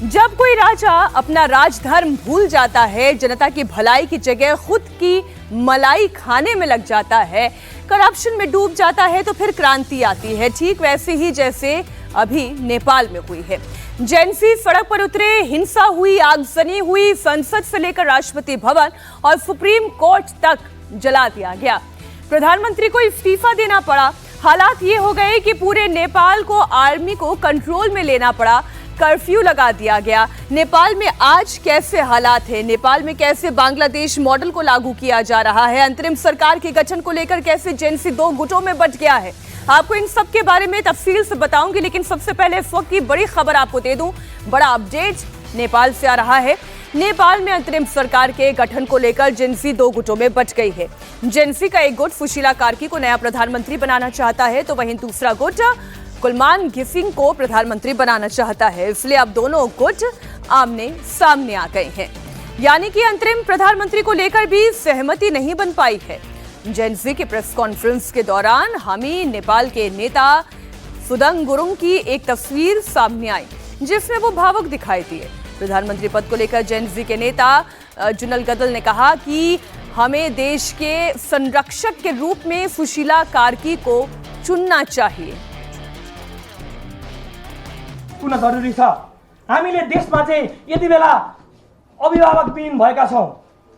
जब कोई राजा अपना राजधर्म भूल जाता है, जनता की भलाई की जगह खुद की मलाई खाने में लग जाता है, करप्शन में डूब जाता है, तो फिर क्रांति आती है। ठीक वैसे ही जैसे अभी नेपाल में हुई है। जेएनसी सड़क पर उतरे, हिंसा हुई, आगजनी हुई, संसद से लेकर राष्ट्रपति भवन और सुप्रीम कोर्ट तक जला दिया गया। प्रधानमंत्री को इस्तीफा देना पड़ा। हालात ये हो गए कि पूरे नेपाल को आर्मी को कंट्रोल में लेना पड़ा। कर्फ्यू लगा दिया गया। नेपाल में आज कैसे हालात है, नेपाल में कैसे बांग्लादेश मॉडल को लागू किया जा रहा है, अंतरिम सरकार के गठन को लेकर कैसे जेएनसी दो गुटों में बंट गया है, आपको इन सब के बारे में तफसील से बताऊंगी। लेकिन सबसे पहले इस वक्त की बड़ी खबर आपको दे दूं। बड़ा अपडेट नेपाल से आ रहा है। नेपाल में अंतरिम सरकार के गठन को लेकर जेएनसी दो गुटों में बंट गई है। जेएनसी का एक गुट सुशीला कार्की को नया प्रधानमंत्री बनाना चाहता है, तो वहीं दूसरा गुट कुलमान घिसिंग को प्रधानमंत्री बनाना चाहता है। इसलिए अब दोनों गुट आमने सामने आ गए हैं, यानी कि अंतरिम प्रधानमंत्री को लेकर भी सहमति नहीं बन पाई है। जेएनसी के प्रेस कॉन्फ्रेंस के दौरान हामी नेपाल के नेता सुदंग गुरुङ की एक तस्वीर सामने आई, जिसमें वो भावुक दिखाई दिए। प्रधानमंत्री पद को लेकर जेएनसी के नेता जुनल गदल ने कहा कि हमें देश के संरक्षक के रूप में सुशीला कार्की को चुनना चाहिए। पुनः जरुरी छ। हामीले देशमा चाहिँ यति बेला अभिभावकविहीन भएका छौं।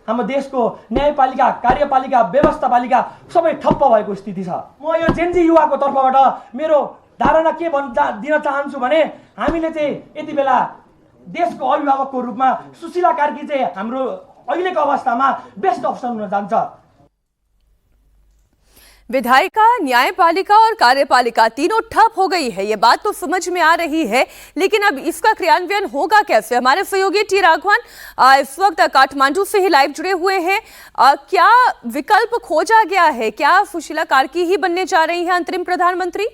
हाम्रो देशको न्यायपालिका, कार्यपालिका, व्यवस्थापालिका सबै ठप्प भएको स्थिति छ। म यो जेएनजी युवाको तर्फबाट मेरो धारणा के दिन चाहन्छु भने हामीले चाहिँ यति बेला देशको अभिभावकको रूपमा सुशीला कार्की चाहिँ हाम्रो अहिलेको अवस्थामा बेस्ट अप्सन हुन जान्छ। विधायिका, न्यायपालिका और कार्यपालिका तीनों ठप हो गई है, ये बात तो समझ में आ रही है। लेकिन अब इसका क्रियान्वयन होगा कैसे? हमारे सहयोगी टी राघवन इस वक्त काठमांडू से ही लाइव जुड़े हुए हैं। क्या विकल्प खोजा गया है? क्या सुशीला कार्की ही बनने जा रही हैं अंतरिम प्रधानमंत्री?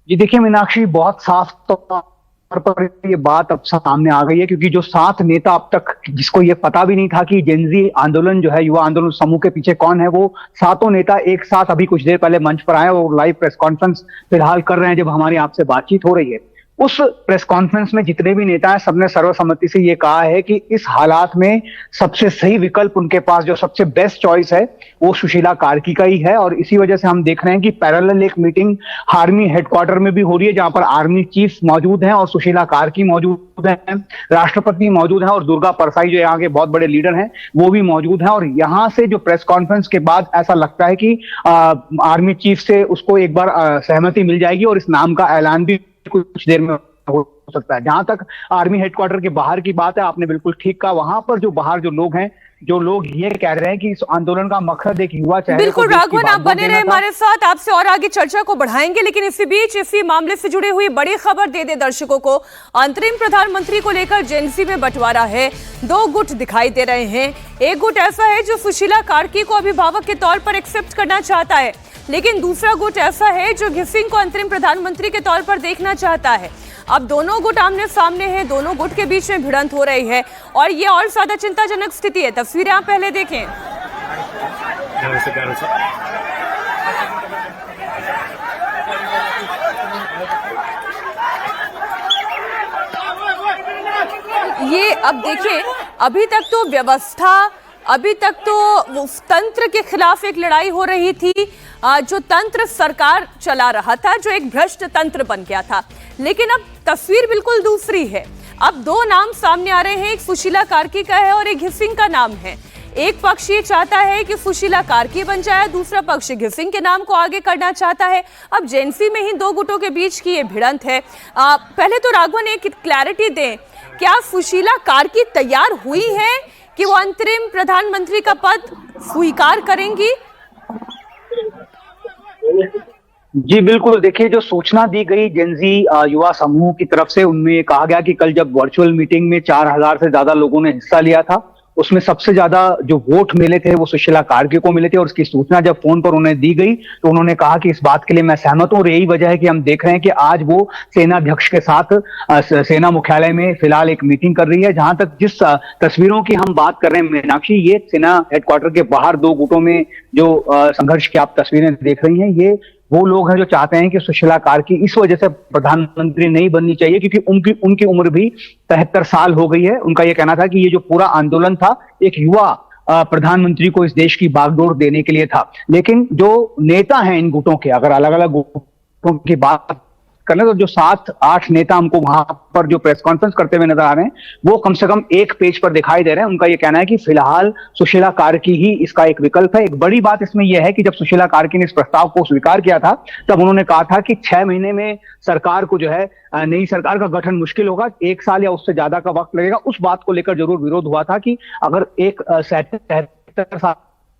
जी देखिए मीनाक्षी, बहुत साफ तौर पर ये बात अब सामने आ गई है, क्योंकि जो 7 नेता अब तक, जिसको ये पता भी नहीं था कि जेएनजी आंदोलन जो है, युवा आंदोलन समूह के पीछे कौन है, वो 7 नेता एक साथ अभी कुछ देर पहले मंच पर आए और लाइव प्रेस कॉन्फ्रेंस फिलहाल कर रहे हैं जब हमारी आपसे बातचीत हो रही है। उस प्रेस कॉन्फ्रेंस में जितने भी नेता हैं, सबने सर्वसम्मति से ये कहा है कि इस हालात में सबसे सही विकल्प उनके पास, जो सबसे बेस्ट चॉइस है, वो सुशीला कार्की का ही है। और इसी वजह से हम देख रहे हैं कि पैरेलल एक मीटिंग आर्मी हेडक्वार्टर में भी हो रही है, जहां पर आर्मी चीफ मौजूद हैं और सुशीला कार्की मौजूद हैं, राष्ट्रपति मौजूद हैं और दुर्गा परसाई जो यहाँ के बहुत बड़े लीडर हैं वो भी मौजूद हैं। और यहाँ से जो प्रेस कॉन्फ्रेंस के बाद ऐसा लगता है कि आर्मी चीफ से उसको एक बार सहमति मिल जाएगी और इस नाम का ऐलान भी कुछ देर में हो सकता है। जहां तक आर्मी हेडक्वार्टर के बाहर की बात है, आपने बिल्कुल ठीक कहा। वहां पर जो बाहर जो लोग हैं, जो लोग ये कह रहे हैं कि इस आंदोलन का मकसद एक युवा चेहरे। बिल्कुल राघवन, आप बने रहे हमारे साथ, आपसे और आगे चर्चा को बढ़ाएंगे। लेकिन इसी बीच इसी मामले से जुड़ी हुई बड़ी खबर दे दे दर्शकों को। अंतरिम प्रधानमंत्री को लेकर जेएनसी में बंटवारा है। 2 गुट दिखाई दे रहे हैं। एक गुट ऐसा है जो सुशीला कार्की को अभिभावक के तौर पर एक्सेप्ट करना चाहता है, लेकिन दूसरा गुट ऐसा है जो घिसिंग को अंतरिम प्रधानमंत्री के तौर पर देखना चाहता है। अब दोनों गुट आमने सामने हैं, दोनों गुट के बीच में भिड़ंत हो रही है और ये और ज्यादा चिंताजनक स्थिति है। तस्वीरें आप पहले देखें। ये अब देखें, अभी तक तो व्यवस्था, अभी तक तो उस तंत्र के खिलाफ एक लड़ाई हो रही थी, जो तंत्र सरकार चला रहा था, जो एक भ्रष्ट तंत्र बन गया था। लेकिन अब तस्वीर बिल्कुल दूसरी है। अब 2 नाम सामने आ रहे हैं, एक सुशीला कार्की का है और एक घिसिंग का नाम है। एक पक्ष ये चाहता है कि सुशीला कार्की बन जाए, दूसरा पक्ष घिसिंग के नाम को आगे करना चाहता है। अब जेएनसी में ही 2 गुटों के बीच की ये भिड़ंत है। पहले तो राघवन एक क्लैरिटी दें, क्या सुशीला कार्की तैयार हुई है कि वो अंतरिम प्रधानमंत्री का पद स्वीकार करेंगी? जी बिल्कुल, देखिए जो सूचना दी गई जेएनजी युवा समूह की तरफ से, उनमें कहा गया कि कल जब वर्चुअल मीटिंग में 4000 से ज्यादा लोगों ने हिस्सा लिया था, उसमें सबसे ज्यादा जो वोट मिले थे वो सुशीला कार्की को मिले थे। और उसकी सूचना जब फोन पर उन्हें दी गई तो उन्होंने कहा कि इस बात के लिए मैं सहमत हूं। और यही वजह है कि हम देख रहे हैं कि आज वो सेनाध्यक्ष के साथ सेना मुख्यालय में फिलहाल एक मीटिंग कर रही है। जहां तक जिस तस्वीरों की हम बात कर रहे हैं मीनाक्षी, ये सेना हेडक्वार्टर के बाहर 2 गुटों में जो संघर्ष की आप तस्वीरें देख रही हैं, ये वो लोग हैं जो चाहते हैं कि सुशीला कार्की इस वजह से प्रधानमंत्री नहीं बननी चाहिए क्योंकि उनकी उम्र भी 73 साल हो गई है। उनका ये कहना था कि ये जो पूरा आंदोलन था एक युवा प्रधानमंत्री को इस देश की बागडोर देने के लिए था। लेकिन जो नेता हैं इन गुटों के, अगर अलग अलग गुटों की बात करने तो जो 7-8 नेता हमको वहां पर जो प्रेस कॉन्फ्रेंस करते हुए नजर आ रहे हैं वो कम से कम एक पेज पर दिखाई दे रहे हैं। उनका ये कहना है कि फिलहाल सुशीला कार्की ही इसका एक विकल्प है। एक बड़ी बात इसमें यह है कि जब सुशीला कार्की ने इस प्रस्ताव को स्वीकार किया था तब उन्होंने कहा था कि 6 महीने में सरकार को जो है नई सरकार का गठन मुश्किल होगा, 1 साल या उससे ज्यादा का वक्त लगेगा। उस बात को लेकर जरूर विरोध हुआ था कि अगर एक 73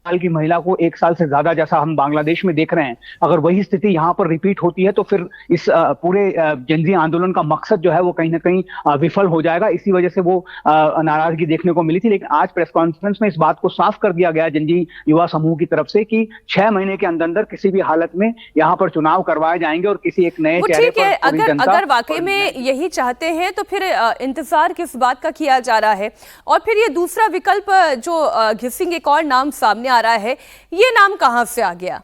साल की महिला को 1 साल से ज्यादा, जैसा हम बांग्लादेश में देख रहे हैं, अगर वही स्थिति यहाँ पर रिपीट होती है तो फिर इस पूरे जनजी आंदोलन का मकसद जो है वो कहीं ना कहीं विफल हो जाएगा। इसी वजह से वो नाराजगी देखने को मिली थी। लेकिन आज प्रेस कॉन्फ्रेंस में इस बात को साफ कर दिया गया जनजी युवा समूह की तरफ से कि 6 महीने के अंदर किसी भी हालत में यहाँ पर चुनाव करवाए जाएंगे और किसी एक नए चेहरे पर अगर वाकई में यही चाहते हैं तो फिर इंतजार किस बात का किया जा रहा है। और फिर ये दूसरा विकल्प जो घिसिंग एक और नाम सामने आ रहा है, ये नाम कहां से आ गया?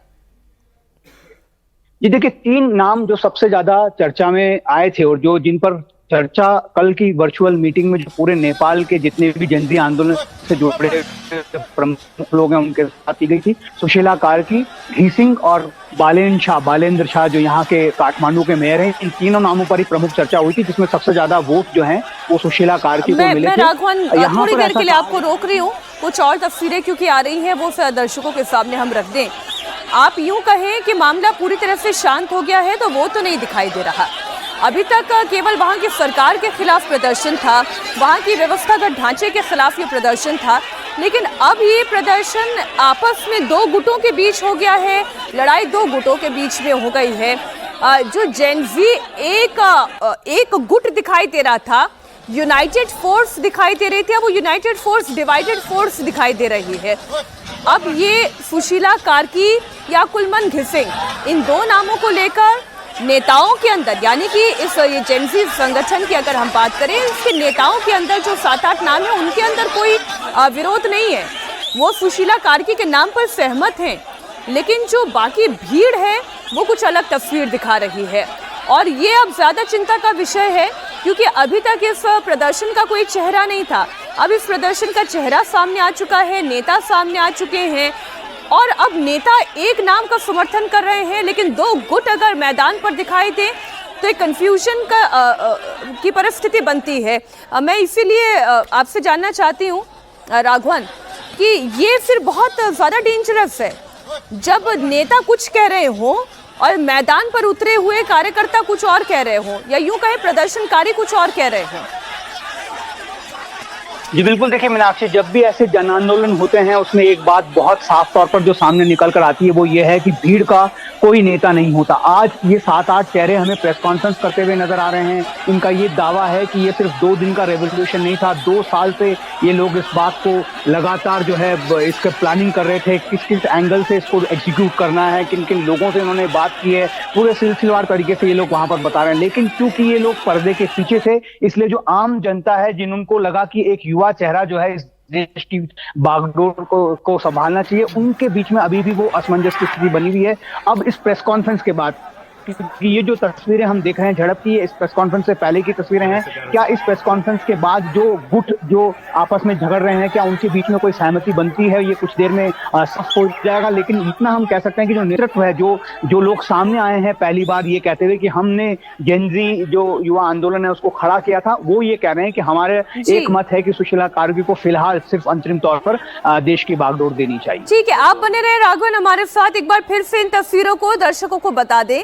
ये देखिए 3 नाम जो सबसे ज्यादा चर्चा में आए थे और जो जिन पर चर्चा कल की वर्चुअल मीटिंग में जो पूरे नेपाल के जितने भी जनजी आंदोलन से जुड़े प्रमुख लोग हैं उनके साथ की गई थी। सुशीला कार्की, घिसिंग और बालेंद्र शाह जो यहाँ के काठमांडू के मेयर हैं, इन तीनों नामों पर ही प्रमुख चर्चा हुई थी जिसमें सबसे ज्यादा वोट जो हैं वो सुशीला कार्की को मिले थे। राघवन, थोड़ी देर के लिए आपको रोक रही हूँ, कुछ और तस्वीरें क्योंकि आ रही हैं वो दर्शकों के सामने हम रख दें। आप यूं कहें कि मामला पूरी तरह से शांत हो गया है तो वो तो नहीं दिखाई दे रहा। अभी तक केवल वहां की सरकार के खिलाफ प्रदर्शन था, वहां की व्यवस्थागत ढांचे के खिलाफ ये प्रदर्शन था, लेकिन अब ये प्रदर्शन आपस में 2 गुटों के बीच हो गया है। लड़ाई 2 गुटों के बीच में हो गई है। जो जेनजी एक गुट दिखाई दे रहा था, यूनाइटेड फोर्स दिखाई दे रही थी, अब वो यूनाइटेड फोर्स डिवाइडेड फोर्स दिखाई दे रही है। अब ये सुशीला कार्की या कुलमन घिसिंग, इन 2 नामों को लेकर नेताओं के अंदर, यानी कि इस ये जेनजी संगठन की अगर हम बात करें, इसके नेताओं के अंदर जो 7-8 नाम है उनके अंदर कोई विरोध नहीं है, वो सुशीला कार्की के नाम पर सहमत हैं। लेकिन जो बाकी भीड़ है वो कुछ अलग तस्वीर दिखा रही है और ये अब ज्यादा चिंता का विषय है क्योंकि अभी तक इस प्रदर्शन का कोई चेहरा नहीं था। अब इस प्रदर्शन का चेहरा सामने आ चुका है, नेता सामने आ चुके हैं और अब नेता एक नाम का समर्थन कर रहे हैं, लेकिन 2 गुट अगर मैदान पर दिखाई दे तो एक कंफ्यूजन की परिस्थिति बनती है। मैं इसीलिए आपसे जानना चाहती हूँ राघवन कि ये फिर बहुत ज़्यादा डेंजरस है जब नेता कुछ कह रहे हों और मैदान पर उतरे हुए कार्यकर्ता कुछ और कह रहे हों, या यूं कहे प्रदर्शनकारी कुछ और कह रहे हों। जी बिल्कुल, देखिए मीनाक्षी, जब भी ऐसे जन आंदोलन होते हैं उसमें एक बात बहुत साफ तौर पर जो सामने निकल कर आती है वो ये है कि भीड़ का कोई नेता नहीं होता। आज ये 7-8 चेहरे हमें प्रेस कॉन्फ्रेंस करते हुए नजर आ रहे हैं। इनका ये दावा है कि ये सिर्फ 2 दिन का रेवोल्यूशन नहीं था, 2 साल से ये लोग इस बात को लगातार जो है इसके प्लानिंग कर रहे थे, किस किस एंगल से इसको एग्जीक्यूट करना है, किन किन लोगों से इन्होंने बात की है, पूरे सिलसिलेवार तरीके से ये लोग वहां पर बता रहे हैं। लेकिन क्योंकि ये लोग पर्दे के पीछे थे इसलिए जो आम जनता है, जिनको लगा कि एक युवा चेहरा जो है इस देश की बागडोर को संभालना चाहिए, उनके बीच में अभी भी वो असमंजस की स्थिति बनी हुई है। अब इस प्रेस कॉन्फ्रेंस के बाद कि ये जो तस्वीरें हम देख रहे हैं झड़प की, इस प्रेस कॉन्फ्रेंस से पहले की तस्वीरें हैं, क्या इस प्रेस कॉन्फ्रेंस के बाद जो गुट जो आपस में झगड़ रहे हैं क्या उनके बीच में कोई सहमति बनती है, ये कुछ देर में साफ हो जाएगा। लेकिन इतना हम कह सकते हैं कि जो नेतृत्व है, जो लोग सामने आए हैं पहली बार ये कहते हुए कि हमने जेनजी जो युवा आंदोलन है उसको खड़ा किया था, वो ये कह रहे हैं कि हमारे एक मत है कि सुशीला कार्की को फिलहाल सिर्फ अंतरिम तौर पर देश की बागडोर देनी चाहिए। ठीक है, आप बने रहे राघवन हमारे साथ। एक बार फिर से इन तस्वीरों को दर्शकों को बता दें।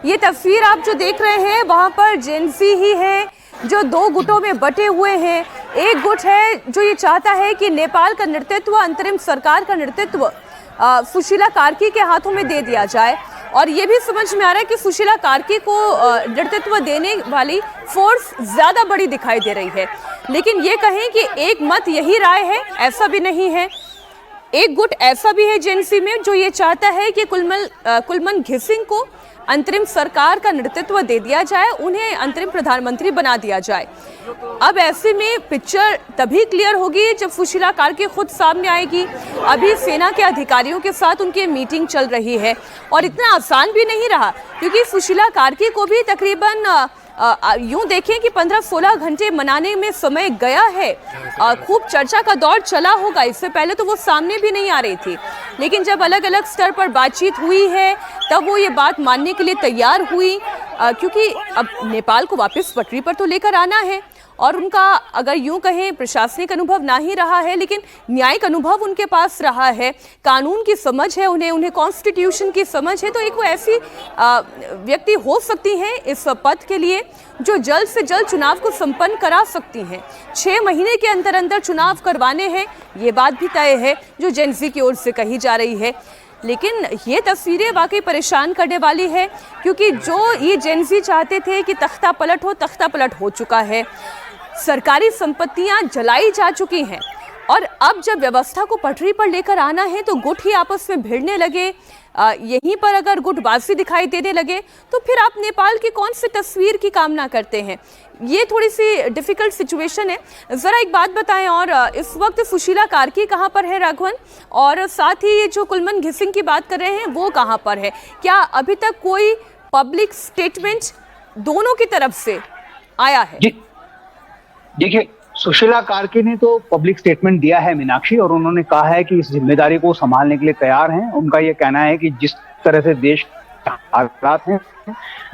ये तस्वीर आप जो देख रहे हैं वहां पर जेनजी ही है जो 2 गुटों में बटे हुए हैं। एक गुट है जो ये चाहता है कि नेपाल का नेतृत्व, अंतरिम सरकार का नेतृत्व सुशीला कार्की के हाथों में दे दिया जाए, और ये भी समझ में आ रहा है कि सुशीला कार्की को नेतृत्व देने वाली फोर्स ज्यादा बड़ी दिखाई दे रही है। लेकिन ये कहें कि एक मत यही राय है, ऐसा भी नहीं है। एक गुट ऐसा भी है जेएनसी में जो ये चाहता है कि कुलमन घिसिंग को अंतरिम सरकार का नेतृत्व दे दिया जाए, उन्हें अंतरिम प्रधानमंत्री बना दिया जाए। अब ऐसे में पिक्चर तभी क्लियर होगी जब सुशीला कार्की खुद सामने आएगी। अभी सेना के अधिकारियों के साथ उनकी मीटिंग चल रही है और इतना आसान भी नहीं रहा, क्योंकि सुशीला कार्की को भी तकरीबन यूं देखें कि 15-16 घंटे मनाने में समय गया है। खूब चर्चा का दौर चला होगा, इससे पहले तो वो सामने भी नहीं आ रही थी, लेकिन जब अलग अलग स्तर पर बातचीत हुई है तब वो ये बात मानने के लिए तैयार हुई, क्योंकि अब नेपाल को वापस पटरी पर तो लेकर आना है। और उनका अगर यूं कहें प्रशासनिक अनुभव ना ही रहा है, लेकिन न्यायिक अनुभव उनके पास रहा है, कानून की समझ है उन्हें कॉन्स्टिट्यूशन की समझ है। तो एक वो ऐसी व्यक्ति हो सकती हैं इस पद के लिए जो जल्द से जल्द चुनाव को संपन्न करा सकती हैं। 6 महीने के अंदर अंदर चुनाव करवाने हैं, ये बात भी तय है जो जेएनजी की ओर से कही जा रही है। लेकिन ये तस्वीरें वाकई परेशान करने वाली है, क्योंकि जो ये जेएनजी चाहते थे कि तख्ता पलट हो चुका है। सरकारी संपत्तियां जलाई जा चुकी हैं और अब जब व्यवस्था को पटरी पर लेकर आना है तो गुट ही आपस में भिड़ने लगे। यहीं पर अगर गुटबाजी दिखाई देने लगे तो फिर आप नेपाल की कौन सी तस्वीर की कामना करते हैं? ये थोड़ी सी डिफिकल्ट सिचुएशन है। ज़रा एक बात बताएं, और इस वक्त सुशीला कार्की कहाँ पर है राघवन, और साथ ही ये जो कुलमन घिसिंग की बात कर रहे हैं वो कहाँ पर है? क्या अभी तक कोई पब्लिक स्टेटमेंट दोनों की तरफ से आया है? देखिए, सुशीला कार्की ने तो पब्लिक स्टेटमेंट दिया है मीनाक्षी, और उन्होंने कहा है कि इस जिम्मेदारी को संभालने के लिए तैयार हैं। उनका ये कहना है कि जिस तरह से देश हालात हैं,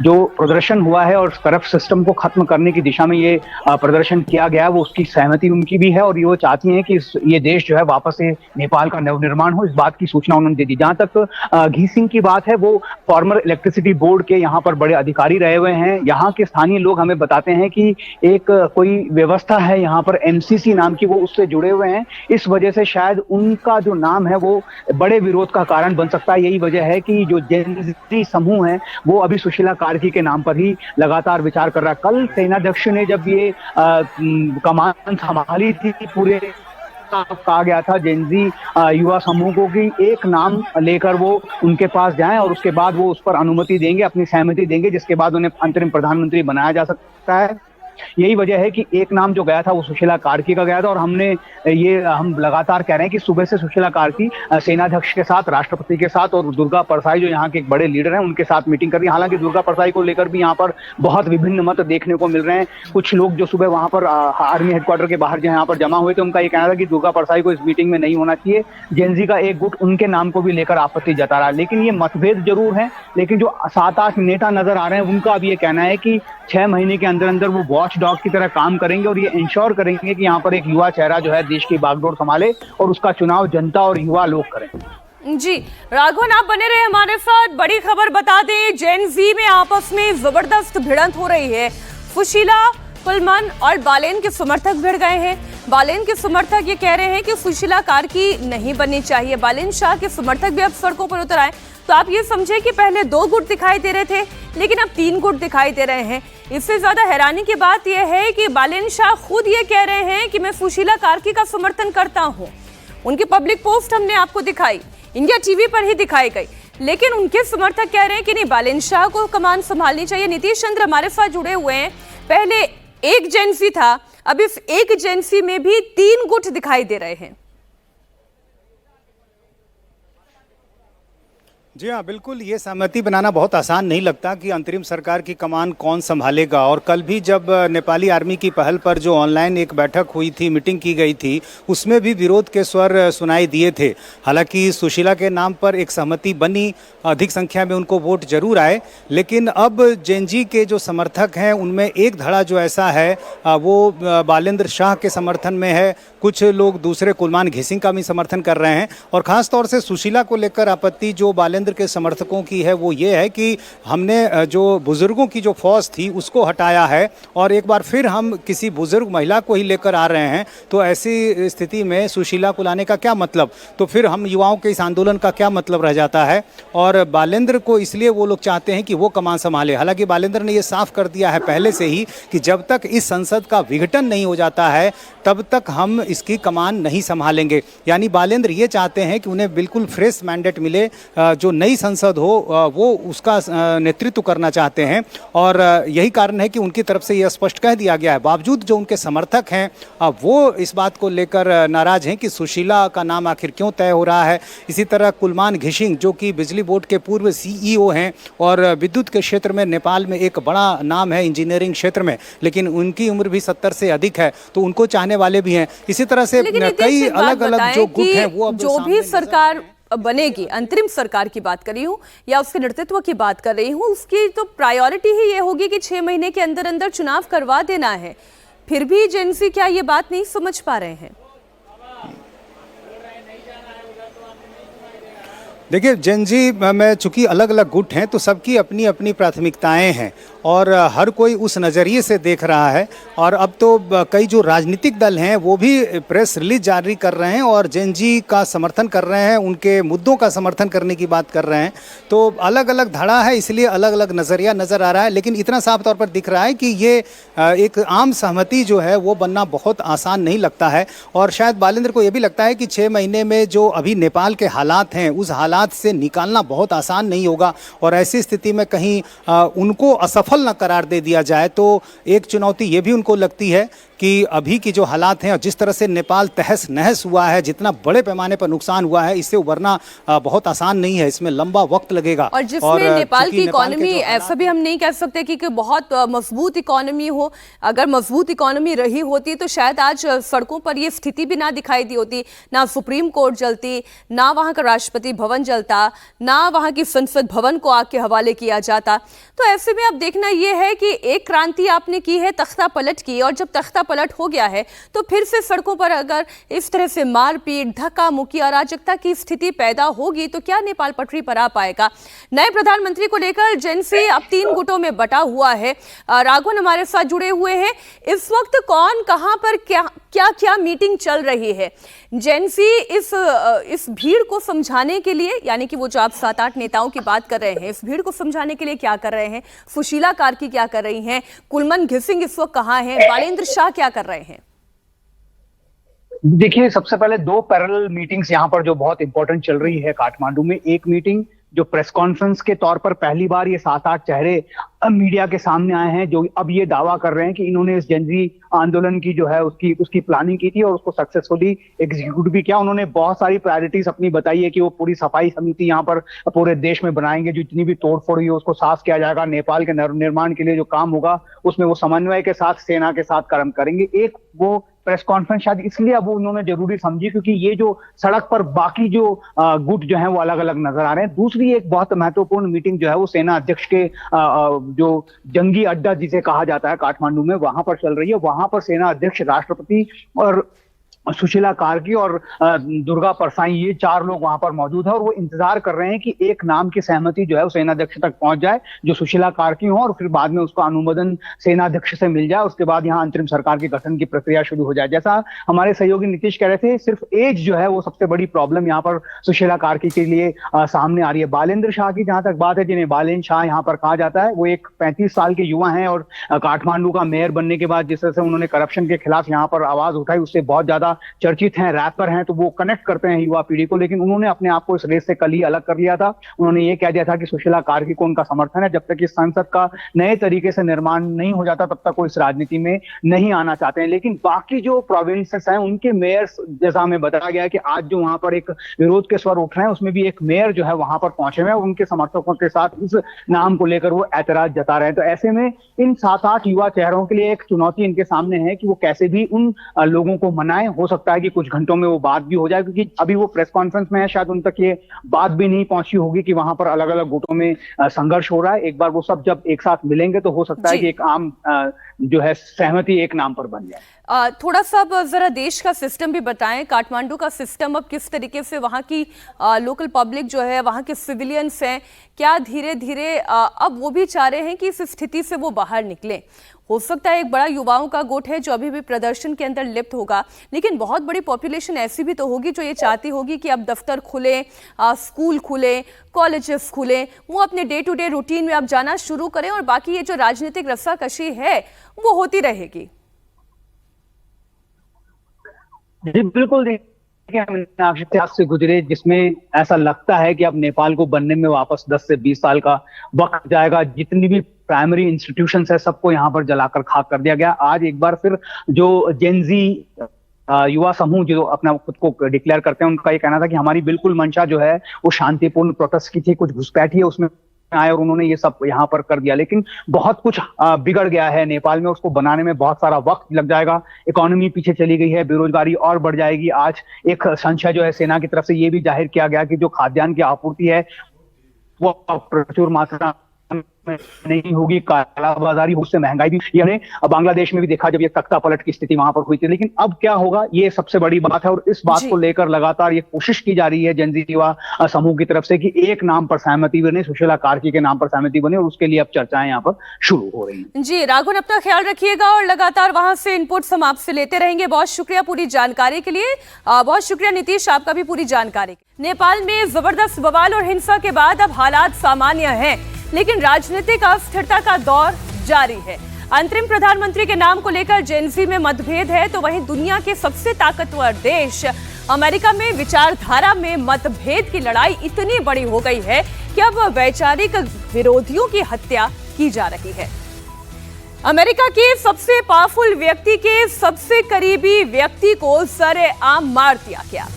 जो प्रदर्शन हुआ है और करप्ट सिस्टम को खत्म करने की दिशा में ये प्रदर्शन किया गया, वो उसकी सहमति उनकी भी है, और ये वो चाहती हैं कि ये देश जो है वापस से नेपाल का नवनिर्माण हो। इस बात की सूचना उन्होंने दे दी। जहां तक घिसिंग की बात है, वो फॉर्मर इलेक्ट्रिसिटी बोर्ड के यहाँ पर बड़े अधिकारी रहे हुए हैं। यहाँ के स्थानीय लोग हमें बताते हैं कि एक कोई व्यवस्था है यहाँ पर एमसीसी नाम की, वो उससे जुड़े हुए हैं। इस वजह से शायद उनका जो नाम है वो बड़े विरोध का कारण बन सकता है। यही वजह है कि जो जेएनजी समूह है वो अभी सुशीला कार्की के नाम पर ही लगातार विचार कर रहा है। कल सेनाध्यक्ष ने जब ये कमान संभाली थी, पूरे कहा गया था जेएनजी युवा समूह को कि एक नाम लेकर वो उनके पास जाएं और उसके बाद वो उस पर अनुमति देंगे, अपनी सहमति देंगे, जिसके बाद उन्हें अंतरिम प्रधानमंत्री बनाया जा सकता है। यही वजह है कि एक नाम जो गया था वो सुशीला कार्की का गया था, और हम लगातार कह रहे हैं कि सुबह से सुशीला कार्की सेनाध्यक्ष के साथ, राष्ट्रपति के साथ और दुर्गा परसाई जो यहाँ के एक बड़े लीडर हैं उनके साथ मीटिंग कर रही है। हालांकि दुर्गा परसाई को लेकर भी यहाँ पर बहुत विभिन्न मत देखने को मिल रहे हैं। कुछ लोग जो सुबह वहां पर आर्मी हेडक्वार्टर के बाहर जो यहाँ पर जमा हुए थे, उनका ये कहना था कि दुर्गा परसाई को इस मीटिंग में नहीं होना चाहिए। जेएनजी का एक गुट उनके नाम को भी लेकर आपत्ति जता रहा है। लेकिन ये मतभेद जरूर है, लेकिन जो 7-8 नेता नजर आ रहे हैं उनका अब ये कहना है कि 6 महीने के अंदर अंदर वो वॉच डॉग की तरह काम करेंगे और ये इंश्योर करेंगे कि यहाँ पर एक युवा चेहरा जो है देश की बागडोर संभाले और उसका चुनाव जनता और युवा लोग करें। जी राघवन, आप बने रहे हमारे साथ। बड़ी खबर बता दें, जेएनजी में आपस में जबरदस्त भिड़ंत हो रही है। सुशीला, कुलमन और बालेन के समर्थक भिड़ गए हैं। बालेन के समर्थक ये कह रहे हैं कि सुशीला कार्की नहीं बननी चाहिए। बालेन शाह के समर्थक भी अब सड़कों पर उतर आए। तो आप ये समझे कि पहले 2 गुट दिखाई दे रहे थे, लेकिन अब 3 गुट दिखाई दे रहे हैं। इससे ज्यादा हैरानी की बात यह है कि बालेन शाह खुद ये कह रहे हैं कि मैं सुशीला कार्की का समर्थन करता हूं। उनकी पब्लिक पोस्ट हमने आपको दिखाई, इंडिया टीवी पर ही दिखाई गई, लेकिन उनके समर्थक कह रहे हैं कि नहीं, बालेन शाह को कमान संभालनी चाहिए। नीतीश चंद्र हमारे साथ जुड़े हुए हैं। पहले एक जेएनजी था, अब इस एक जेएनजी में भी 3 गुट दिखाई दे रहे हैं। जी हाँ, बिल्कुल। ये सहमति बनाना बहुत आसान नहीं लगता कि अंतरिम सरकार की कमान कौन संभालेगा। और कल भी जब नेपाली आर्मी की पहल पर जो ऑनलाइन एक बैठक हुई थी, मीटिंग की गई थी, उसमें भी विरोध के स्वर सुनाई दिए थे। हालांकि सुशीला के नाम पर एक सहमति बनी, अधिक संख्या में उनको वोट जरूर आए, लेकिन अब जेएनजी के जो समर्थक हैं उनमें एक धड़ा जो ऐसा है वो बालेंद्र शाह के समर्थन में है। कुछ लोग दूसरे कुलमान घिसिंग का भी समर्थन कर रहे हैं, और ख़ास तौर से सुशीला को लेकर आपत्ति जो बालेंद्र बालेंद्र के समर्थकों की है वो ये है कि हमने जो बुजुर्गों की जो फौज थी उसको हटाया है और एक बार फिर हम किसी बुजुर्ग महिला को ही लेकर आ रहे हैं, तो ऐसी स्थिति में सुशीला को लाने का क्या मतलब, तो फिर हम युवाओं के इस आंदोलन का क्या मतलब रह जाता है। और बालेंद्र को इसलिए वो लोग चाहते हैं कि वो कमान संभाले। हालांकि बालेंद्र ने ये साफ कर दिया है पहले से ही कि जब तक इस संसद का विघटन नहीं हो जाता है तब तक हम इसकी कमान नहीं संभालेंगे। यानी बालेंद्र ये चाहते हैं कि उन्हें बिल्कुल फ्रेश मैंडेट मिले, जो नई संसद हो वो उसका नेतृत्व करना चाहते हैं और यही कारण है कि उनकी तरफ से यह स्पष्ट कह दिया गया है। बावजूद जो उनके समर्थक हैं वो इस बात को लेकर नाराज हैं कि सुशीला का नाम आखिर क्यों तय हो रहा है। इसी तरह कुलमान घिसिंग जो कि बिजली बोर्ड के पूर्व सीईओ हैं और विद्युत के क्षेत्र में नेपाल में एक बड़ा नाम है इंजीनियरिंग क्षेत्र में, लेकिन उनकी उम्र भी 70 से अधिक है, तो उनको चाहने वाले भी हैं। इसी तरह से कई अलग अलग जो गुट हैं वो अब जो भी सरकार बनेगी, अंतरिम सरकार की बात कर रही हूँ या उसके नेतृत्व की बात कर रही हूँ, उसकी तो प्रायोरिटी ही ये होगी कि 6 महीने के अंदर अंदर चुनाव करवा देना है। फिर भी जेनसी क्या ये बात नहीं समझ पा रहे हैं? देखिए जेनजी में चूंकि अलग अलग गुट हैं तो सबकी अपनी अपनी प्राथमिकताएं हैं और हर कोई उस नज़रिए से देख रहा है। और अब तो कई जो राजनीतिक दल हैं वो भी प्रेस रिलीज जारी कर रहे हैं और जेनजी का समर्थन कर रहे हैं, उनके मुद्दों का समर्थन करने की बात कर रहे हैं। तो अलग अलग धड़ा है, इसलिए अलग अलग नज़रिया नज़र आ रहा है, लेकिन इतना साफ तौर पर दिख रहा है कि ये एक आम सहमति जो है वो बनना बहुत आसान नहीं लगता है। और शायद बालेंद्र को ये भी लगता है कि 6 महीने में जो अभी नेपाल के हालात हैं उस हालात से निकालना बहुत आसान नहीं होगा और ऐसी स्थिति में कहीं उनको असफल न करार दे दिया जाए तो एक चुनौती ये भी उनको लगती है कि अभी की जो हालात हैं और जिस तरह से नेपाल तहस नहस हुआ है, जितना बड़े पैमाने पर नुकसान हुआ है, इससे उबरना बहुत आसान नहीं है, इसमें लंबा वक्त लगेगा। और जिसमें नेपाल की इकोनॉमी, ऐसा भी हम नहीं कह सकते कि बहुत मजबूत इकोनॉमी हो। अगर मजबूत इकोनॉमी रही होती तो शायद आज सड़कों पर ये स्थिति भी ना दिखाई दी होती, ना सुप्रीम कोर्ट जलती, ना वहां का राष्ट्रपति भवन जलता, ना वहां की संसद भवन को आग के हवाले किया जाता। तो ऐसे में अब देखना यह है कि एक क्रांति आपने की है, तख्ता पलट की, और जब तख्ता पलट हो गया है तो फिर से सड़कों पर अगर इस तरह से मारपीट, धक्का मुक्की, अराजकता की स्थिति पैदा होगी तो क्या नेपाल पटरी पर आ पाएगा? नए प्रधानमंत्री को लेकर जेनसी अब 3 गुटों में बटा हुआ है। राघवन हमारे साथ जुड़े हुए हैं। इस वक्त कौन कहां पर क्या मीटिंग चल रही है? जेनसी इस भीड़ को समझाने के लिए, यानी कि वो जो आप 7-8 नेताओं की बात कर रहे हैं, इस भीड़ को समझाने के लिए क्या कर रहे हैं? सुशीला कार्की क्या कर रही हैं? कुलमान घिसिंग इस वक्त कहां हैं? बालेंद्र शाह क्या कर रहे हैं? देखिए, सबसे पहले 2 पैरेलल मीटिंग्स यहाँ पर जो बहुत इंपॉर्टेंट चल रही है काठमांडू में। एक मीटिंग जो प्रेस कॉन्फ्रेंस के तौर पर पहली बार ये 7-8 चेहरे मीडिया के सामने आए हैं जो अब ये दावा कर रहे हैं कि इन्होंने इस जेनजी आंदोलन की जो है उसकी प्लानिंग की थी और उसको सक्सेसफुली एग्जीक्यूट भी किया। उन्होंने बहुत सारी प्रायोरिटीज अपनी बताई है कि वो पूरी सफाई समिति यहाँ पर पूरे देश में बनाएंगे, जो जितनी भी तोड़फोड़ हुई है उसको साफ किया जाएगा, नेपाल के निर्माण के लिए जो काम होगा उसमें वो समन्वय के साथ सेना के साथ कर्म करेंगे। एक वो प्रेस कॉन्फ्रेंस शायद इसलिए अब उन्होंने जरूरी समझी क्योंकि ये जो सड़क पर बाकी जो गुट जो है वो अलग अलग नजर आ रहे हैं। दूसरी एक बहुत महत्वपूर्ण मीटिंग जो है वो सेना अध्यक्ष के जो जंगी अड्डा जिसे कहा जाता है काठमांडू में, वहां पर चल रही है। वहां पर सेना अध्यक्ष, राष्ट्रपति और सुशीला कार्की और दुर्गा परसाई, ये 4 लोग वहां पर मौजूद है और वो इंतजार कर रहे हैं कि एक नाम की सहमति जो है वो सेनाध्यक्ष तक पहुंच जाए जो सुशीला कार्की हो और फिर बाद में उसका अनुमोदन सेनाध्यक्ष से मिल जाए। उसके बाद यहाँ अंतरिम सरकार के गठन की प्रक्रिया शुरू हो जाए। जैसा हमारे सहयोगी नीतीश कह रहे थे, सिर्फ एज जो है वो सबसे बड़ी प्रॉब्लम यहाँ पर सुशीला कार्की के लिए सामने आ रही है। बालेंद्र शाह की जहां तक बात है, जिन्हें बालेंद्र शाह यहाँ पर कहा जाता है, वो एक 35 साल के युवा हैं और काठमांडू का मेयर बनने के बाद जिस तरह से उन्होंने करप्शन के खिलाफ यहाँ पर आवाज उठाई उससे बहुत ज्यादा चर्चित हैं, रैपर हैं, तो वो कनेक्ट करते हैं युवा पीढ़ी को। लेकिन उन्होंने अपने आप को इस रेस से कल ही अलग कर लिया था। उन्होंने ये कह दिया था कि सुशीला कार्की को उनका समर्थन है, जब तक इस संसद का नए तरीके से निर्माण नहीं हो जाता तब तक वो इस राजनीति में नहीं आना चाहते हैं। लेकिन बाकी जो प्रोविंसेस हैं उनके मेयर्स, जैसा हमें बताया गया है कि आज जो वहां पर एक विरोध के स्वर उठ रहे हैं उसमें भी एक मेयर जो है वहां पर पहुंचे हुए हैं, उनके समर्थकों के साथ इस नाम को लेकर वो ऐतराज जता रहे हैं। तो ऐसे में इन 7-8 युवा चेहरों के लिए एक चुनौती इनके सामने है कि वो कैसे भी उन लोगों को मनाएं। हो हो सकता है कि कुछ घंटों में वो बात भी हो जाए, क्योंकि अभी वो प्रेस कॉन्फ्रेंस में है, शायद उन तक ये बात भी नहीं पहुंची होगी कि वहां पर अलग अलग गुटों में संघर्ष हो रहा है। एक बार वो सब जब एक साथ मिलेंगे तो हो सकता है कि एक आम जो है सहमति एक नाम पर बन जाए। थोड़ा सा अब जरा देश का सिस्टम भी बताएं, काठमांडू का सिस्टम अब किस तरीके से वहां की लोकल पब्लिक जो है, वहां के सिविलियंस हैं, क्या धीरे धीरे अब वो भी चाह रहे हैं कि इस स्थिति से वो बाहर निकलें? हो सकता है एक बड़ा युवाओं का गुट है जो अभी भी प्रदर्शन के अंदर लिप्त होगा, लेकिन बहुत बड़ी पॉपुलेशन ऐसी भी तो होगी जो ये चाहती होगी कि अब दफ्तर खुले, स्कूल खुले, कॉलेजेस खुले, वो अपने डे टू डे रूटीन में अब जाना शुरू करें और बाकी ये जो राजनीतिक रस्साकशी है वो होती रहेगी। जी बिल्कुल, देखिए हम इतिहास से गुजरे जिसमें ऐसा लगता है कि अब नेपाल को बनने में वापस 10 से 20 साल का वक्त जाएगा। जितनी भी प्राइमरी इंस्टीट्यूशंस है सबको यहाँ पर जलाकर खाक कर दिया गया। आज एक बार फिर जो जेनजी युवा समूह जो अपना खुद को डिक्लेयर करते हैं, उनका ये कहना था कि हमारी बिल्कुल मंशा जो है वो शांतिपूर्ण प्रोटेस्ट की थी, कुछ घुसपैठ ही है उसमें आए और उन्होंने ये सब यहाँ पर कर दिया। लेकिन बहुत कुछ बिगड़ गया है नेपाल में, उसको बनाने में बहुत सारा वक्त लग जाएगा। इकोनॉमी पीछे चली गई है, बेरोजगारी और बढ़ जाएगी। आज एक संशय जो है सेना की तरफ से ये भी जाहिर किया गया कि जो खाद्यान्न की आपूर्ति है वो प्रचुर मात्रा नहीं होगी, कालाबाजारी, उससे महंगाई भी। यानी बांग्लादेश में भी देखा जब ये तख्ता पलट की स्थिति वहां पर हुई थी। लेकिन अब क्या होगा ये सबसे बड़ी बात है और इस बात को लेकर लगातार ये कोशिश की जा रही है जेनजी युवा समूह की तरफ से कि एक नाम पर सहमति बने, सुशीला कार्की के नाम पर सहमति बने, और उसके लिए अब चर्चाएं यहाँ पर शुरू हो रही हैं। जी राघवन, अपना ख्याल रखिएगा और लगातार वहां से इनपुट्स हम आपसे लेते रहेंगे। बहुत शुक्रिया पूरी जानकारी के लिए। बहुत शुक्रिया नीतीश, आपका भी पूरी जानकारी। नेपाल में जबरदस्त बवाल और हिंसा के बाद अब हालात सामान्य हैं, लेकिन राजनीतिक अस्थिरता का दौर जारी है। अंतरिम प्रधानमंत्री के नाम को लेकर जेनजी में मतभेद है, तो वहीं दुनिया के सबसे ताकतवर देश अमेरिका में विचारधारा में मतभेद की लड़ाई इतनी बड़ी हो गई है कि अब वैचारिक विरोधियों की हत्या की जा रही है। अमेरिका के सबसे पावरफुल व्यक्ति के सबसे करीबी व्यक्ति को सरेआम मार दिया गया।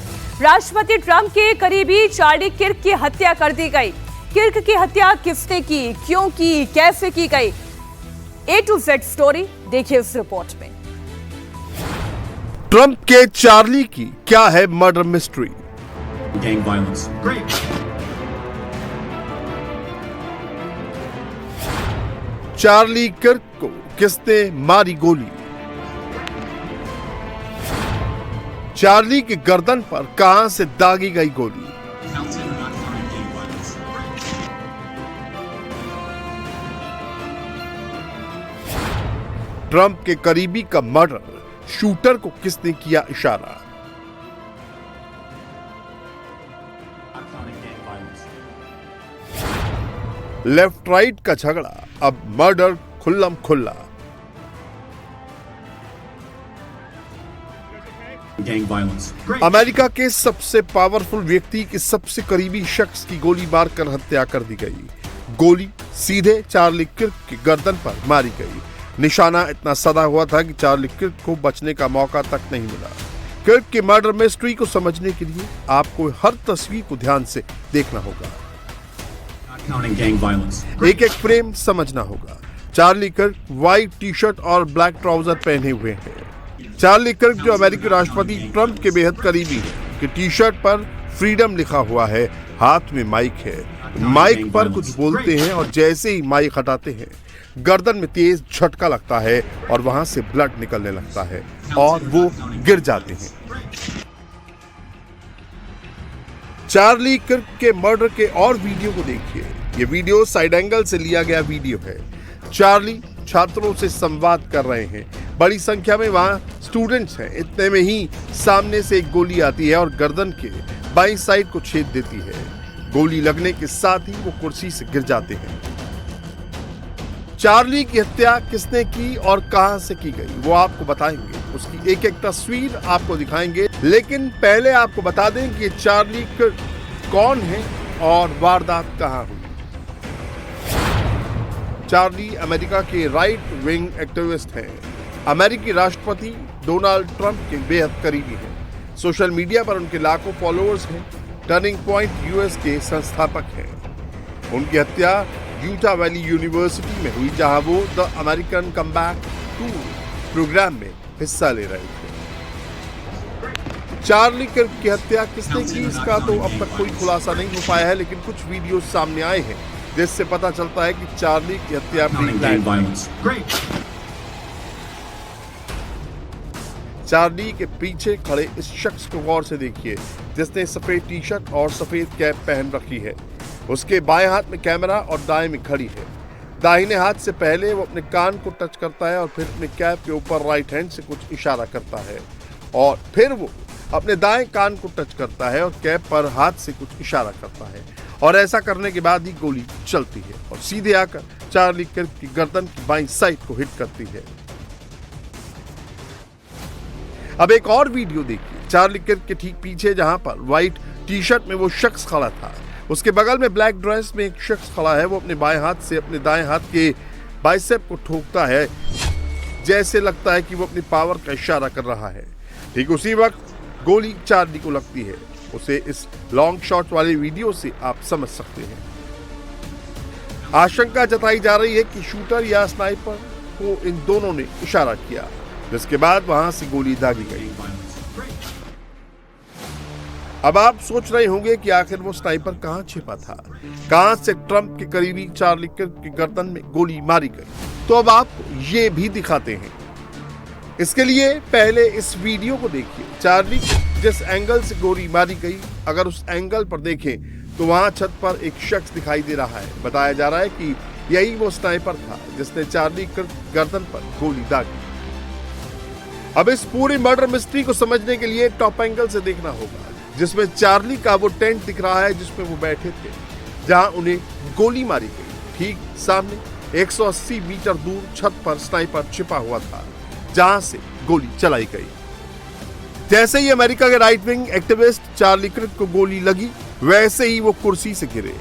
राष्ट्रपति ट्रंप के करीबी चार्ली किर्क की हत्या कर दी गई। किर्क की हत्या किसने की, क्यों की, कैसे की गई, A to Z स्टोरी देखिए इस रिपोर्ट में। ट्रंप के चार्ली की क्या है murder mystery? Gang violence. Great. Charlie Kirk को किसने मारी गोली? चार्ली की गर्दन पर कहां से दागी गई गोली? ट्रंप के करीबी का मर्डर, शूटर को किसने किया इशारा? लेफ्ट राइट का झगड़ा, अब मर्डर खुल्लम खुल्ला। Gang violence. Great. अमेरिका के सबसे पावरफुल व्यक्ति के सबसे करीबी शख्स की गोली मारकर हत्या कर दी गई। गोली सीधे चार्ली किर्क की गर्दन पर मारी गई। निशाना इतना सदा हुआ था कि चार्ली किर्क को बचने का मौका तक नहीं मिला। किर्क की मर्डर मिस्ट्री को समझने के लिए आपको हर तस्वीर को ध्यान से देखना होगा, Gang violence. एक एक फ्रेम समझना होगा। Charlie Kirk white T shirt और ब्लैक ट्राउजर पहने हुए हैं। चार्ली किर्क जो अमेरिकी राष्ट्रपति ट्रंप के बेहद करीबी है, कि टी शर्ट पर फ्रीडम लिखा हुआ है, हाथ में माइक है, माइक पर कुछ बोलते हैं और जैसे ही माइक हटाते हैं गर्दन में तेज झटका लगता है और वहां से ब्लड निकलने लगता है और वो गिर जाते हैं। चार्ली किर्क के मर्डर के और वीडियो को देखिए। ये वीडियो साइड एंगल से लिया गया वीडियो है। चार्ली छात्रों से संवाद कर रहे हैं, बड़ी संख्या में वहां स्टूडेंट्स हैं। इतने में ही सामने से एक गोली आती है और गर्दन के बाईं साइड को छेद देती है। गोली लगने के साथ ही वो कुर्सी से गिर जाते हैं। चार्ली की हत्या किसने की और कहां से की गई वो आपको बताएंगे, उसकी एक एक तस्वीर आपको दिखाएंगे। लेकिन पहले आपको बता दें कि चार्ली कौन है और वारदात कहां हुई। चार्ली अमेरिका के राइट विंग एक्टिविस्ट हैं। अमेरिकी राष्ट्रपति डोनाल्ड ट्रंप के बेहद करीबी हैं। सोशल मीडिया पर उनके लाखों फॉलोअर्स हैं। टर्निंग पॉइंट यूएस के संस्थापक हैं। उनकी हत्या यूटा वैली यूनिवर्सिटी में हुई, जहां वो the American comeback tour programme में हिस्सा ले रहे थे। चार्ली किर्क की हत्या किसने की इसका तो अब तक कोई खुलासा नहीं हो पाया है, लेकिन कुछ वीडियो सामने आए हैं जिससे पता चलता है कि चार्ली की हत्या Counting gang violence. Great. Charlie के पीछे खड़े इस शख्स को गौर से देखिए, जिसने सफेद टी शर्ट और सफेद कैप पहन रखी है। उसके बाएं हाथ में कैमरा और दाएं में घड़ी है। दाहिने हाथ से पहले वो अपने कान को टच करता है और फिर अपने कैप के ऊपर राइट हैंड से कुछ इशारा करता है और फिर वो अपने दाएं कान को टच करता है और कैप पर हाथ से कुछ इशारा करता है और ऐसा करने के बाद ही गोली चलती है और सीधे आकर चार्ली किर्क की गर्दन की बाईं साइड को हिट करती है। अब एक और वीडियो देखिए चार्ली किर्क के ठीक पीछे, जहां पर व्हाइट टी शर्ट में वो शख्स खड़ा था, उसके बगल में ब्लैक ड्रेस में एक शख्स खड़ा है। वो अपने बाएं हाथ से अपने दाएं हाथ के बाइसेप को ठोकता है, जैसे लगता है कि वो अपनी पावर का इशारा कर रहा है। ठीक उसी वक्त गोली चार्ली को लगती है। उसे इस लॉन्ग शॉट वाले वीडियो से आप समझ सकते हैं। आशंका जताई जा रही है कि शूटर या स्नाइपर को इन दोनों ने इशारा किया, जिसके बाद वहां से गोली दागी गई। अब आप सोच रहे होंगे कि आखिर वो स्नाइपर कहां छिपा था, कहां से ट्रंप के करीबी चार्ली किर्क की गर्दन में गोली मारी गई। तो अब आपको ये भी दिखाते हैं। इसके लिए पहले इस वीडियो को देखिए। चार्ली जिस एंगल से गोली मारी गई, अगर उस एंगल पर देखें तो वहां छत पर एक शख्स दिखाई दे रहा है। बताया जा रहा है कि यही वो स्नाइपर था जिसने चार्ली किर्क गर्दन पर गोली दागी। अब इस पूरी मर्डर मिस्ट्री को समझने के लिए टॉप एंगल से देखना होगा, जिसमें चार्ली का वो टेंट दिख रहा है जिसमें वो बैठे थे, जहां उन्हें गोली मारी गई। ठीक सामने 180 मीटर दूर छत पर स्नाइपर छिपा हुआ था, जहां से गोली चलाई गई। जैसे ही अमेरिका के right wing activist Charlie Kirk को गोली लगी, वैसे ही वो कुर्सी से गिरे।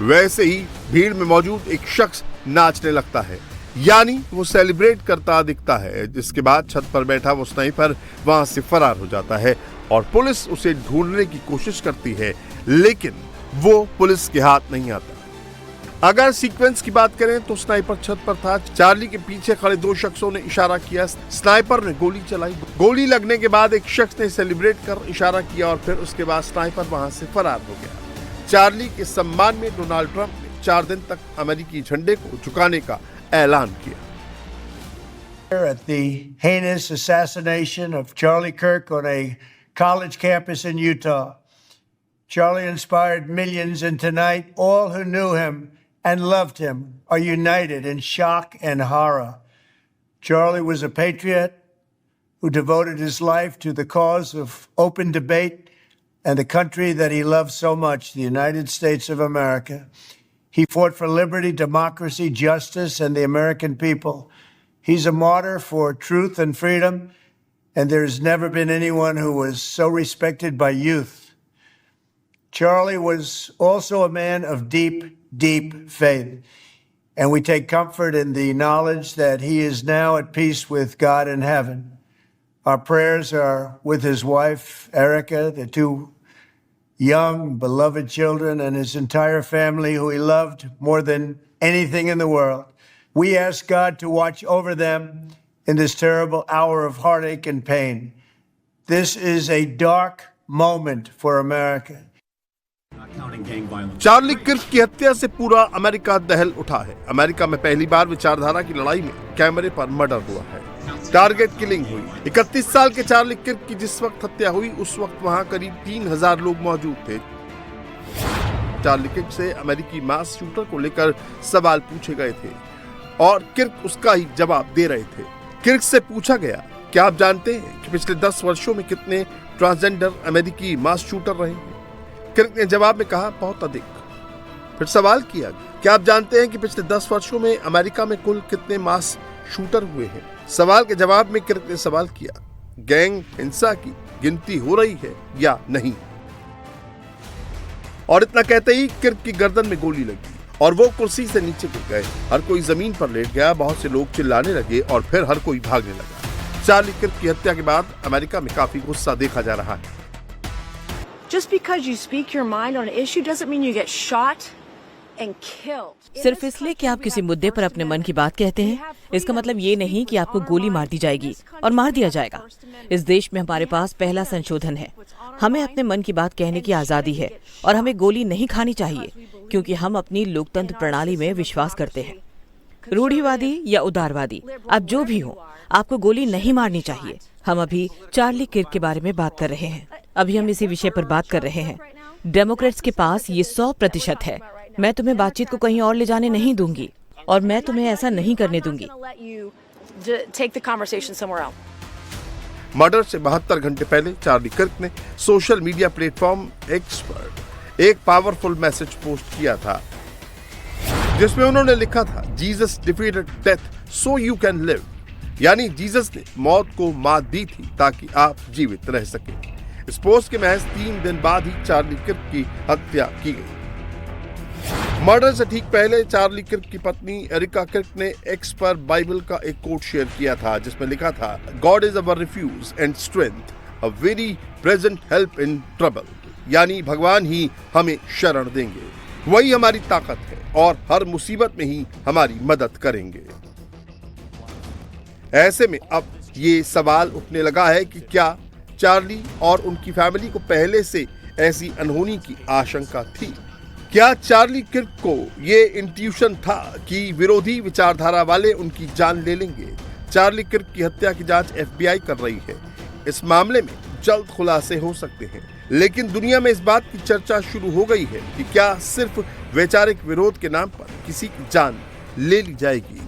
वैसे ही भीड़ में मौजूद एक शख्स नाचने लगता है, यानी वो सेलिब्रेट करता दिखता है। जिसके बाद छत पर बैठा वो स्नाइपर वहां से फरार हो जाता है और पुलिस उसे ढूंढने की कोशिश करती है, लेकिन वो पुलिस के हाथ नहीं आता। अगर सीक्वेंस की बात करें तो स्नाइपर छत पर था, चार्ली के पीछे खड़े दो शख्सों ने इशारा किया, स्नाइपर ने गोली चलाई। गोली लगने के बाद एक शख्स ने सेलिब्रेट कर इशारा किया और फिर उसके बाद स्नाइपर वहां से फरार हो गया। चार्ली के सम्मान में डोनाल्ड ट्रंप ने 4 दिन तक अमेरिकी झंडे को झुकाने का ऐलान किया। At the heinous assassination of Charlie Kirk on a college campus in Utah. Charlie inspired millions, and tonight all who knew him and loved him are united in shock and horror. Charlie was a patriot who devoted his life to the cause of open debate and the country that he loved so much, the United States of America. He fought for liberty, democracy, justice, and the American people. He's a martyr for truth and freedom, and there's never been anyone who was so respected by youth. Charlie was also a man of deep, deep faith, and we take comfort in the knowledge that he is now at peace with God in heaven. Our prayers are with his wife, Erica, the 2 young, beloved children, and his entire family, who he loved more than anything in the world. We ask God to watch over them in this terrible hour of heartache and pain. This is a dark moment for America. Counting gang violence. Charlie Kirk की हत्या से पूरा America दहल उठा है। America में पहली बार विचारधारा की लड़ाई में कैमरे पर मर्डर हुआ है, टारगेट किलिंग हुई। 31 साल के चार्ली किर्क की जिस वक्त हत्या हुई, उस वक्त वहां करीब 3000 लोग मौजूद थे। चार्ली किर्क से अमेरिकी मास शूटर को लेकर सवाल पूछे गए थे और किर्क उसका ही जवाब दे रहे थे। किर्क से पूछा गया, क्या आप जानते हैं कि पिछले 10 वर्षों में कितने ट्रांसजेंडर अमेरिकी मास शूटर रहे हैं? किर्क ने जवाब में कहा, बहुत अधिक। फिर सवाल किया, क्या आप जानते हैं कि पिछले 10 वर्षों में अमेरिका में कुल कितने मास शूटर हुए हैं? सवाल के जवाब में किर्क ने सवाल किया, गैंग हिंसा की गिनती हो रही है या नहीं? और इतना कहते ही किर्क की गर्दन में गोली लगी और वो कुर्सी से नीचे गिर गए। हर कोई जमीन पर लेट गया, बहुत से लोग चिल्लाने लगे और फिर हर कोई भागने लगा। चार्ली किर्क की हत्या के बाद अमेरिका में काफी गुस्सा देखा जा रहा है। Just because you speak your mind on an issue doesn't mean you get shot सिर्फ इसलिए कि आप किसी मुद्दे पर अपने मन की बात कहते हैं, इसका मतलब ये नहीं कि आपको गोली मार दी जाएगी और मार दिया जाएगा। इस देश में हमारे पास पहला संशोधन है। हमें अपने मन की बात कहने की आजादी है और हमें गोली नहीं खानी चाहिए, क्योंकि हम अपनी लोकतंत्र प्रणाली में विश्वास करते हैं। रूढ़िवादी या उदारवादी, आप जो भी हो, आपको गोली नहीं मारनी चाहिए। हम अभी चार्ली किर्क के बारे में बात कर रहे हैं। अभी हम इसी विषय पर बात कर रहे हैं। डेमोक्रेट्स के पास ये 100% है। मैं तुम्हें बातचीत को कहीं और ले जाने नहीं दूंगी और मैं तुम्हें ऐसा नहीं करने दूंगी। मर्डर से 72 घंटे पहले चार्ली किर्क ने सोशल मीडिया प्लेटफॉर्म एक्स पर एक पावरफुल मैसेज पोस्ट किया था, जिसमें उन्होंने लिखा था, Jesus defeated death so you can live, यानी जीसस ने मौत को मात दी थी ताकि आप जीवित रह सके। इस पोस्ट के महज 3 दिन बाद ही चार्ली किर्क की हत्या की गई। मर्डर से ठीक पहले चार्ली किर्क की पत्नी एरिका किर्क ने एक्स पर बाइबल का एक कोट शेयर किया था, जिसमें लिखा था, God is our refuge and strength, a very present help in trouble, यानी भगवान ही हमें शरण देंगे, वही हमारी ताकत है और हर मुसीबत में ही हमारी मदद करेंगे। ऐसे में अब ये सवाल उठने लगा है कि क्या चार्ली और उनकी फैमिली को पहले से ऐसी अनहोनी की आशंका थी? क्या चार्ली किर्क को ये इंट्यूशन था कि विरोधी विचारधारा वाले उनकी जान ले लेंगे? चार्ली किर्क की हत्या की जांच FBI कर रही है। इस मामले में जल्द खुलासे हो सकते हैं, लेकिन दुनिया में इस बात की चर्चा शुरू हो गई है कि क्या सिर्फ वैचारिक विरोध के नाम पर किसी की जान ले ली जाएगी?